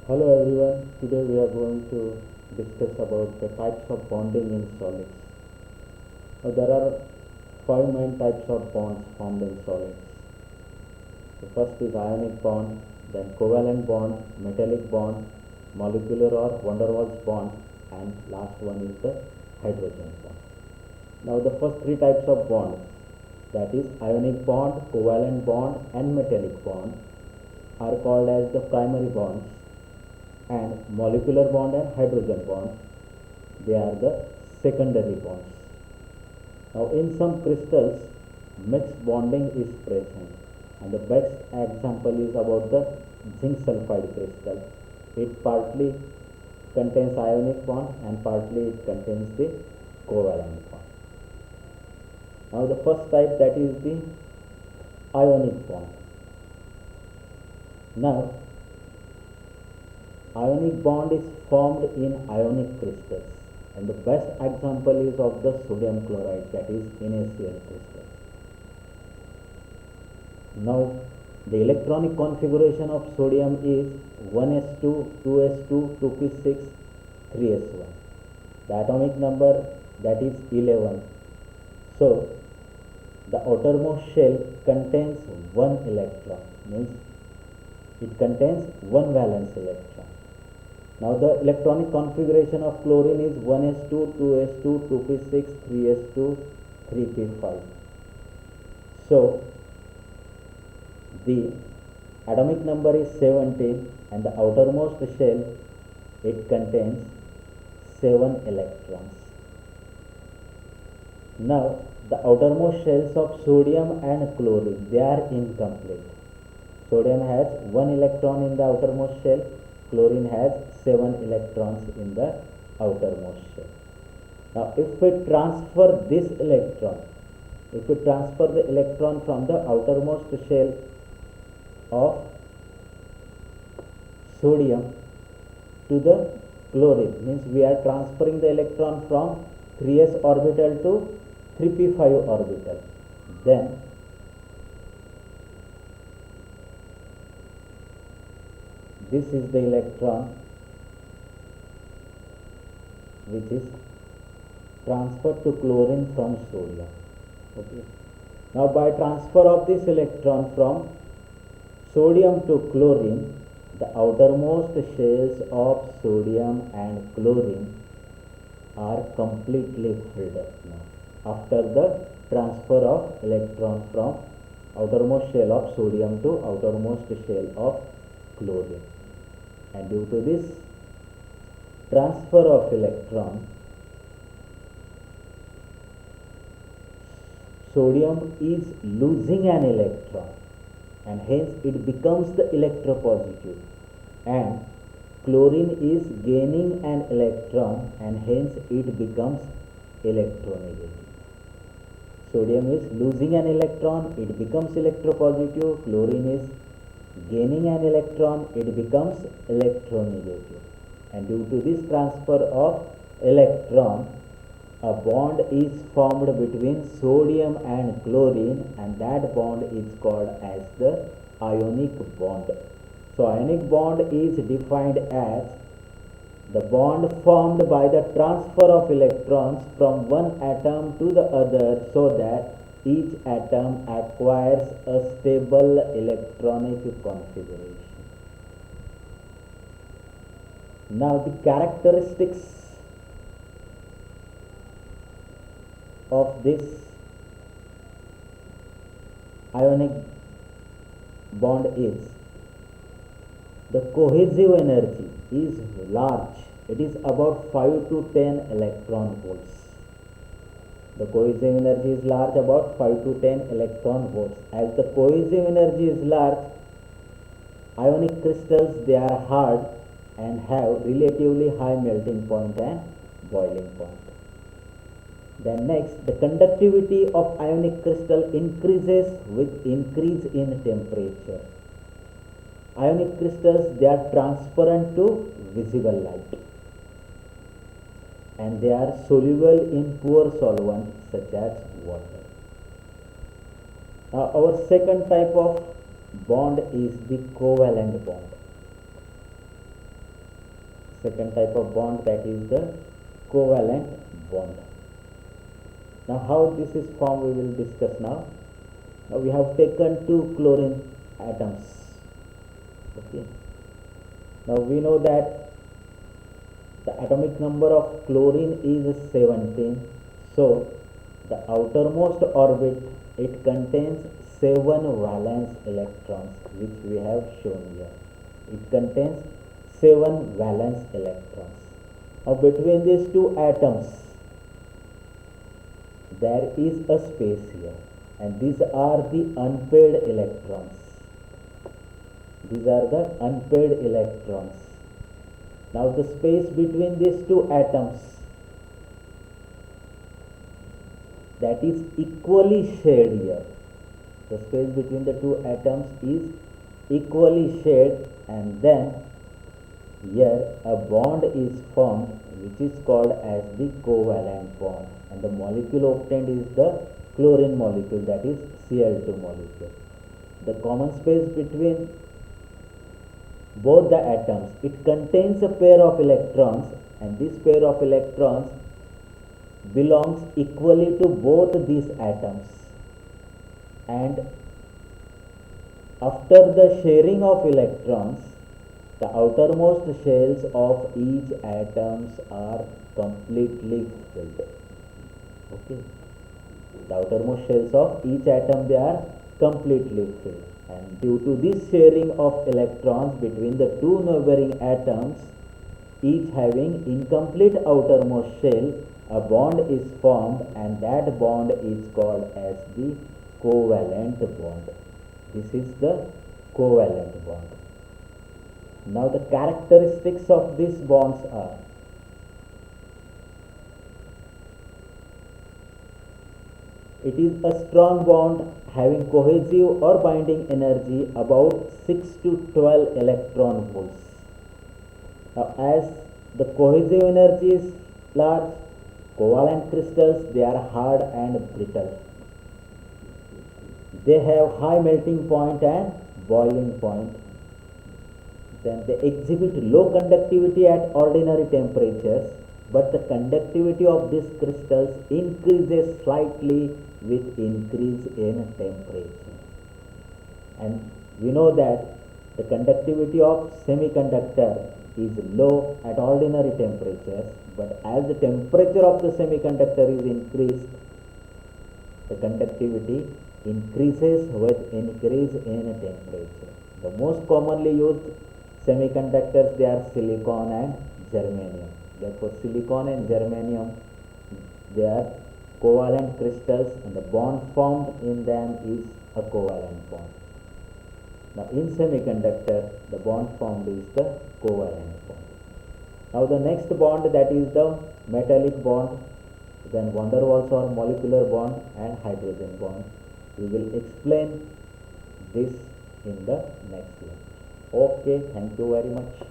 Hello everyone, today we are going to discuss about the types of bonding in solids. Now there are five main types of bonds formed in solids. The first is ionic bond, then covalent bond, metallic bond, molecular or van der Waals bond, and last one is the hydrogen bond. Now the first three types of bonds, that is ionic bond, covalent bond and metallic bond, are called as the primary bonds, and molecular bond and hydrogen bond, they are the secondary bonds. Now in some crystals mixed bonding is present, and the best example is about the zinc sulfide crystal. It partly contains ionic bond and partly it contains the covalent bond. Now the first type, that is the ionic bond. Now ionic bond is formed in ionic crystals, and the best example is of the sodium chloride, that is NaCl crystal. Now the electronic configuration of sodium is 1s2, 2s2, 2p6, 3s1. The atomic number, that is 11. So the outermost shell contains one electron, means it contains one valence electron. Now the electronic configuration of chlorine is 1s2, 2s2, 2p6, 3s2, 3p5. So the atomic number is 17, and the outermost shell, it contains 7 electrons. Now the outermost shells of sodium and chlorine, they are incomplete. Sodium has 1 electron in the outermost shell, chlorine has 7 electrons in the outermost shell. Now if we transfer this electron, if we transfer the electron from the outermost shell of sodium to the chlorine, means we are transferring the electron from 3s orbital to 3p5 orbital, then this is the electron which is transferred to chlorine from sodium. Okay. Now by transfer of this electron from sodium to chlorine, the outermost shells of sodium and chlorine are completely filled up now, after the transfer of electron from outermost shell of sodium to outermost shell of chlorine. And due to this transfer of electron, sodium is losing an electron, and hence it becomes the electropositive, and chlorine is gaining an electron, and hence it becomes electronegative. Sodium is losing an electron, it becomes electropositive. Chlorine is gaining an electron, it becomes electronegative. And due to this transfer of electron, a bond is formed between sodium and chlorine, and that bond is called as the ionic bond. So ionic bond is defined as the bond formed by the transfer of electrons from one atom to the other, so that each atom acquires a stable electronic configuration. Now the characteristics of this ionic bond is the cohesive energy is large. It is about 5 to 10 electron volts. The cohesive energy is large, about 5 to 10 electron volts. As the cohesive energy is large, ionic crystals, they are hard and have relatively high melting point and boiling point. Then next, the conductivity of ionic crystal increases with increase in temperature. Ionic crystals, they are transparent to visible light, and they are soluble in poor solvent such as water. Now our second type of bond is the covalent bond. Second type of bond, that is the covalent bond. Now how this is formed we will discuss now. Now we have taken two chlorine atoms. Okay. Now we know that the atomic number of chlorine is 17. So the outermost orbit, it contains 7 valence electrons, which we have shown here. It contains 7 valence electrons. Now between these two atoms there is a space here, and these are the unpaired electrons. These are the unpaired electrons. Now the space between these two atoms, that is equally shared here. The space between the two atoms is equally shared, and then here a bond is formed which is called as the covalent bond, and the molecule obtained is the chlorine molecule, that is Cl2 molecule. The common space between both the atoms, it contains a pair of electrons, and this pair of electrons belongs equally to both these atoms, and after the sharing of electrons, the outermost shells of each atoms are completely filled. Okay. The outermost shells of each atom, they are completely filled, and due to this sharing of electrons between the two neighboring atoms, each having incomplete outermost shell, a bond is formed, and that bond is called as the covalent bond. This is the covalent bond. Now the characteristics of these bonds are: it is a strong bond having cohesive or binding energy about 6 to 12 electron volts. Now as the cohesive energy is large, covalent crystals, they are hard and brittle. They have high melting point and boiling point. Then they exhibit low conductivity at ordinary temperatures, but the conductivity of these crystals increases slightly with increase in temperature. And we know that the conductivity of semiconductor is low at ordinary temperatures, but as the temperature of the semiconductor is increased, the conductivity increases with increase in temperature. The most commonly used semiconductors, they are silicon and germanium. Therefore silicon and germanium, they are covalent crystals, and the bond formed in them is a covalent bond. Now in semiconductor, the bond formed is the covalent bond. Now the next bond, that is the metallic bond, then van der Waals or molecular bond, and hydrogen bond. We will explain this in the next lecture. Okay, thank you very much.